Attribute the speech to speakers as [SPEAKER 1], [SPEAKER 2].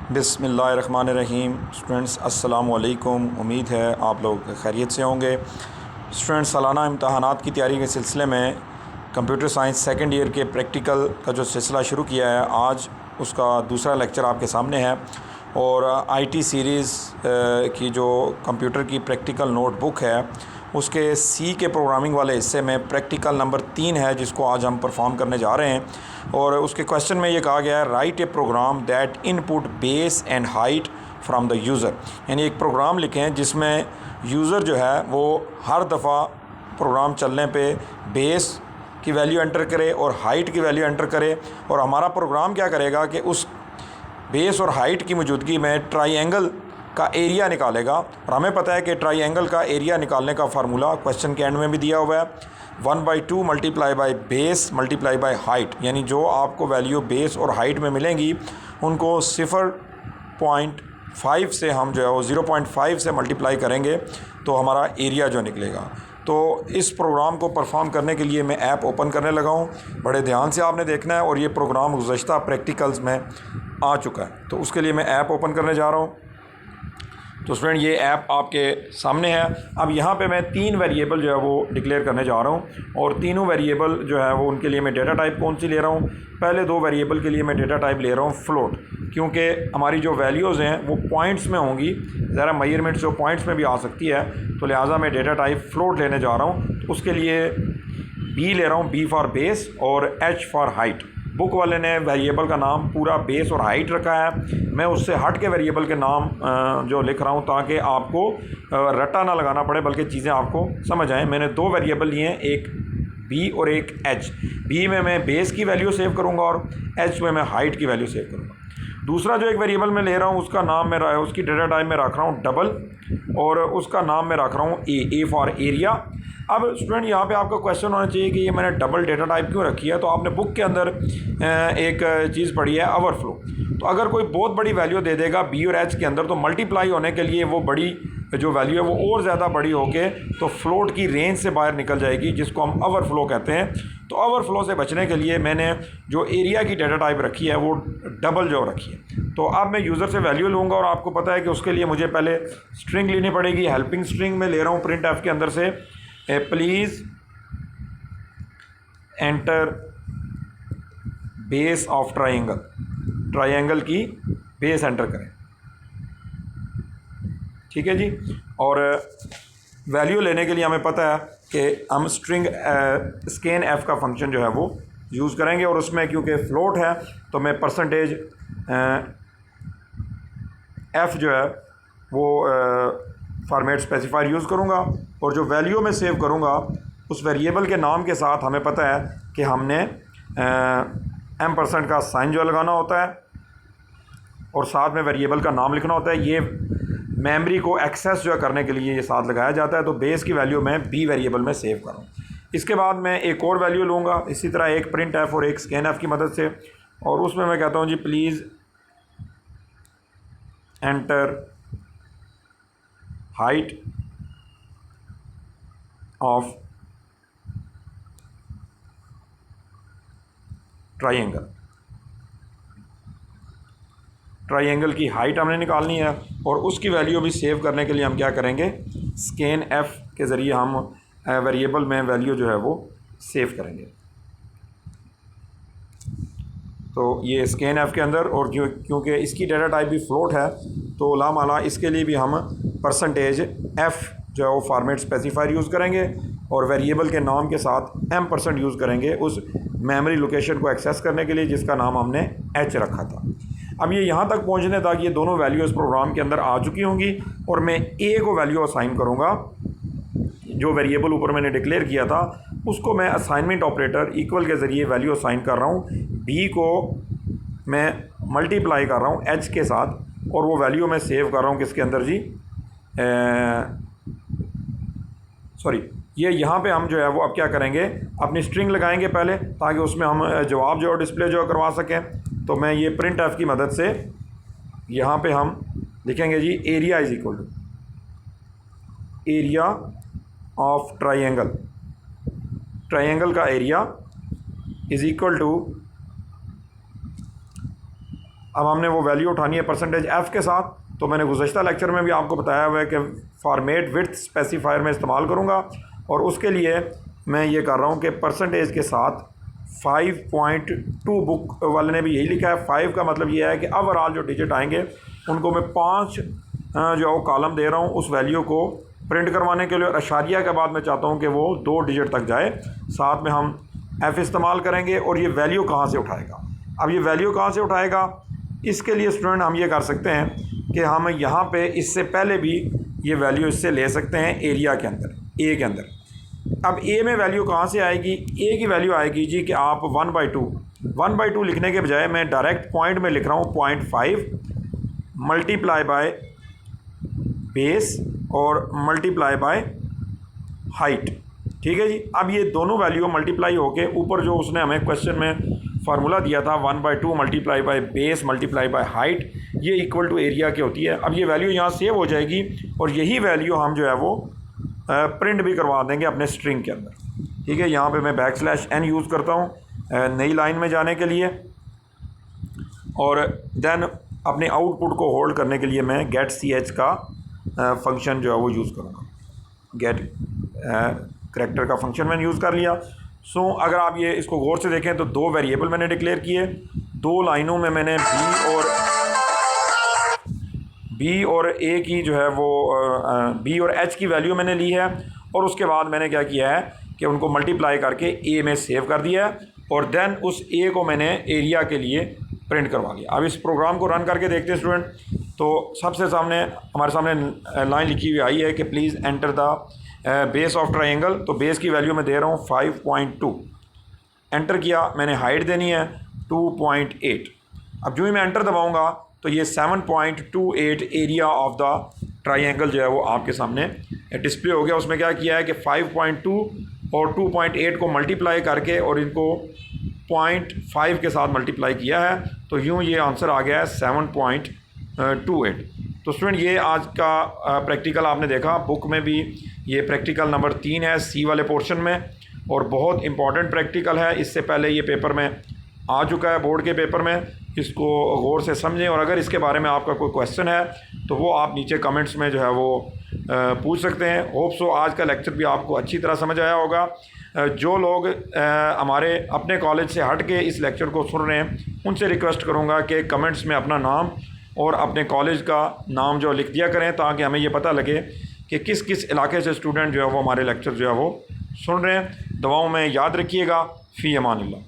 [SPEAKER 1] बिस्मिल्लाहिर्रहमानिर्रहीम। स्टूडेंट्स अस्सलाम वालेकुम। उम्मीद है आप लोग खैरियत से होंगे। स्टूडेंट्स, सालाना इम्तहानात की तैयारी के सिलसिले में कंप्यूटर साइंस सेकंड ईयर के प्रैक्टिकल का जो सिलसिला शुरू किया है, आज उसका दूसरा लेक्चर आपके सामने है। और आईटी सीरीज़ की जो कंप्यूटर की प्रैक्टिकल नोटबुक है, उसके सी के प्रोग्रामिंग वाले हिस्से में प्रैक्टिकल नंबर 3 है, जिसको आज हम परफॉर्म करने जा रहे हैं। और उसके क्वेश्चन में ये कहा गया है, write a program that input base and height from the user. यानी एक प्रोग्राम लिखें जिसमें यूज़र जो है वो हर दफ़ा प्रोग्राम चलने पे बेस की वैल्यू एंटर करे और हाइट की वैल्यू एंटर करे। और हमारा प्रोग्राम क्या करेगा कि उस बेस और हाइट की मौजूदगी में ट्राइएंगल का एरिया निकालेगा। और हमें पता है कि ट्राइएंगल का एरिया निकालने का फार्मूला क्वेश्चन के एंड में भी दिया हुआ है, 1/2 multiply by base multiply by height. यानी जो आपको वैल्यू बेस और हाइट में मिलेंगी उनको 0.5 से हम जो है वो 0.5 से मल्टीप्लाई करेंगे तो हमारा एरिया जो निकलेगा। तो इस प्रोग्राम को परफॉर्म करने के लिए मैं ऐप ओपन करने लगा हूँ। बड़े ध्यान से आपने देखना है, और ये प्रोग्राम गुज़श्ता प्रैक्टिकल्स में आ चुका है। तो उसके लिए मैं ऐप ओपन करने जा रहा हूँ। तो स्टूडेंट, ये ऐप आपके सामने है। अब यहाँ पे मैं 3 वेरिएबल जो है वो डिक्लेयर करने जा रहा हूँ, और तीनों वेरिएबल जो है वो उनके लिए मैं डेटा टाइप कौन सी ले रहा हूँ। पहले 2 वेरिएबल के लिए मैं डेटा टाइप ले रहा हूँ फ्लोट, क्योंकि हमारी जो वैल्यूज़ हैं वो पॉइंट्स में होंगी। ज़रा मेजरमेंट्स जो पॉइंट्स में भी आ सकती है, तो लिहाजा मैं डेटा टाइप फ्लोट लेने जा रहा हूँ। तो उसके लिए बी ले रहा हूँ, बी फॉर बेस और एच फॉर हाइट। बुक वाले ने वेरिएबल का नाम पूरा बेस और हाइट रखा है। मैं उससे हट के वेरिएबल के नाम जो लिख रहा हूँ ताकि आपको रट्टा ना लगाना पड़े, बल्कि चीज़ें आपको समझ आएँ। मैंने 2 वेरिएबल लिए हैं, एक बी और एक एच। बी में मैं बेस की वैल्यू सेव करूँगा और एच में मैं हाइट की वैल्यू सेव करूँगा। दूसरा जो एक वेरिएबल मैं ले रहा हूँ उसका नाम मेरा है, उसकी डेटा टाइप में रख रहा हूँ डबल, और उसका नाम मैं रख रहा हूँ ए फॉर एरिया। अब स्टूडेंट, यहाँ पे आपका क्वेश्चन होना चाहिए कि ये मैंने डबल डेटा टाइप क्यों रखी है। तो आपने बुक के अंदर एक चीज़ पढ़ी है, ओवरफ्लो। तो अगर कोई बहुत बड़ी वैल्यू दे देगा बी और एच के अंदर, तो मल्टीप्लाई होने के लिए वो बड़ी जो वैल्यू है वो और ज़्यादा बड़ी होके तो फ्लोट की रेंज से बाहर निकल जाएगी, जिसको हम ओवरफ्लो कहते हैं। तो ओवरफ्लो से बचने के लिए मैंने जो एरिया की डेटा टाइप रखी है वो डबल जो रखी है। तो अब मैं यूज़र से वैल्यू लूँगा, और आपको पता है कि उसके लिए मुझे पहले स्ट्रिंग लेनी पड़ेगी। हेल्पिंग स्ट्रिंग में ले रहा हूँ प्रिंट एफ के अंदर से, please enter base of triangle. Triangle की बेस एंटर करें, ठीक है जी। और वैल्यू लेने के लिए हमें पता है कि हम स्ट्रिंग स्कैन एफ का फंक्शन जो है वो यूज़ करेंगे, और उसमें क्योंकि फ्लोट है तो मैं परसेंटेज एफ जो है वो फॉर्मेट स्पेसिफायर यूज़ करूँगा। और जो वैल्यू मैं सेव करूँगा उस वेरिएबल के नाम के साथ हमें पता है कि हमने % का साइन जो लगाना होता है, और साथ में वेरिएबल का नाम लिखना होता है। ये मेमोरी को एक्सेस जो है करने के लिए ये साथ लगाया जाता है। तो बेस की वैल्यू मैं बी वेरिएबल में सेव करूँ। इसके बाद मैं एक और वैल्यू लूँगा, इसी तरह एक प्रिंट एफ और एक स्कैन एफ की मदद से, और उसमें मैं कहता हूँ जी please enter height of triangle. Triangle की हाइट हमने निकालनी है, और उसकी वैल्यू भी सेव करने के लिए हम क्या करेंगे, स्कैन एफ के ज़रिए हम वेरिएबल में वैल्यू जो है वो सेव करेंगे। तो ये स्कैन एफ के अंदर, और क्योंकि इसकी डेटा टाइप भी फ्लोट है, तो लामाला इसके लिए भी हम परसेंटेज एफ जो है वो फॉर्मेट स्पेसिफायर यूज़ करेंगे, और वेरिएबल के नाम के साथ %, यूज़ करेंगे उस मेमोरी लोकेशन को एक्सेस करने के लिए जिसका नाम हमने एच रखा था। अब ये यहाँ तक पहुँचने तक ये दोनों वैल्यू इस प्रोग्राम के अंदर आ चुकी होंगी, और मैं ए को वैल्यू असाइन करूँगा। जो वेरिएबल ऊपर मैंने डिक्लेयर किया था उसको मैं असाइनमेंट ऑपरेटर इक्वल के ज़रिए वैल्यू असाइन कर रहा हूँ। बी को मैं मल्टीप्लाई कर रहा हूँ एच के साथ, और वो वैल्यू मैं सेव कर रहा हूँ किसके अंदर जी, सॉरी, ये यहाँ पे हम जो है वो अब क्या करेंगे, अपनी स्ट्रिंग लगाएंगे पहले, ताकि उसमें हम जवाब जो डिस्प्ले जो करवा सकें। तो मैं ये प्रिंट एफ की मदद से यहाँ पे हम लिखेंगे जी area is equal to area of triangle. Triangle का एरिया इज़ इक्वल टू अब हमने वो वैल्यू उठानी है परसेंटेज एफ़ के साथ। तो मैंने गुज़श्ता लेक्चर में भी आपको बताया हुआ है कि फॉर्मेट विड्थ स्पेसिफायर में इस्तेमाल करूँगा, और उसके लिए मैं ये कर रहा हूँ कि परसेंटेज के साथ 5.2 बुक वाले ने भी यही लिखा है। 5 का मतलब ये है कि ओवरऑल जो डिजिट आएंगे उनको मैं 5 जो है वो कॉलम दे रहा हूँ उस वैल्यू को प्रिंट करवाने के लिए, और अशारिया के बाद मैं चाहता हूँ कि वो 2 डिजिट तक जाए। साथ में हम एफ़ इस्तेमाल करेंगे। और ये वैल्यू कहाँ से उठाएगा? अब ये वैल्यू कहाँ से उठाएगा, इसके लिए स्टूडेंट हम ये कर सकते हैं कि हम यहाँ पे इससे पहले भी ये वैल्यू इससे ले सकते हैं एरिया के अंदर, ए के अंदर। अब ए में वैल्यू कहाँ से आएगी? ए की वैल्यू आएगी जी कि आप 1/2 लिखने के बजाय मैं डायरेक्ट पॉइंट में लिख रहा हूँ 0.5 मल्टीप्लाई बाय बेस और मल्टीप्लाई बाय हाइट। ठीक है जी। अब ये दोनों वैल्यू मल्टीप्लाई होके ऊपर जो उसने हमें क्वेश्चन में फार्मूला दिया था 1/2 multiply by base multiply by height, ये इक्वल टू एरिया की होती है। अब ये वैल्यू यहाँ सेव हो जाएगी और यही वैल्यू हम जो है वो प्रिंट भी करवा देंगे अपने स्ट्रिंग के अंदर। ठीक है, यहाँ पे मैं \n यूज़ करता हूँ नई लाइन में जाने के लिए, और देन अपने आउटपुट को होल्ड करने के लिए मैं गेट ch का फंक्शन जो है वो यूज़ करूँगा। गेट करैक्टर का फंक्शन मैंने यूज़ कर लिया। अगर आप ये इसको गौर से देखें तो 2 वेरिएबल मैंने डिक्लेयर किए, 2 लाइनों में मैंने बी और ए की जो है वो बी और एच की वैल्यू मैंने ली है, और उसके बाद मैंने क्या किया है कि उनको मल्टीप्लाई करके ए में सेव कर दिया है, और देन उस ए को मैंने एरिया के लिए प्रिंट करवा लिया। अब इस प्रोग्राम को रन करके देखते हैं स्टूडेंट। तो सबसे सामने हमारे सामने लाइन लिखी हुई आई है कि please enter the base of triangle. तो बेस की वैल्यू मैं दे रहा हूँ 5.2। एंटर किया, मैंने हाइट देनी है 2.8। अब जो ही मैं एंटर दबाऊँगा तो ये 7.28 एरिया ऑफ द ट्रायंगल जो है वो आपके सामने डिस्प्ले हो गया। उसमें क्या किया है कि 5.2 और 2.8 को मल्टीप्लाई करके और इनको 0.5 के साथ मल्टीप्लाई किया है, तो यूँ ये आंसर आ गया है 7.28। तो स्टूडेंट ये आज का प्रैक्टिकल आपने देखा। बुक में भी ये प्रैक्टिकल नंबर 3 है सी वाले पोर्शन में, और बहुत इंपॉर्टेंट प्रैक्टिकल है। इससे पहले ये पेपर में आ चुका है, बोर्ड के पेपर में। इसको गौर से समझें, और अगर इसके बारे में आपका कोई क्वेश्चन है तो वो आप नीचे कमेंट्स में जो है वो पूछ सकते हैं। होप सो आज का लेक्चर भी आपको अच्छी तरह समझ आया होगा। जो लोग हमारे अपने कॉलेज से हट के इस लेक्चर को सुन रहे हैं उनसे रिक्वेस्ट करूँगा कि कमेंट्स में अपना नाम और अपने कॉलेज का नाम जो लिख दिया करें, ताकि हमें ये पता लगे कि किस किस इलाके से स्टूडेंट जो है वो हमारे लेक्चर जो है वो सुन रहे हैं। दुआओं में याद रखिएगा। फ़ी अमानिल्लाह।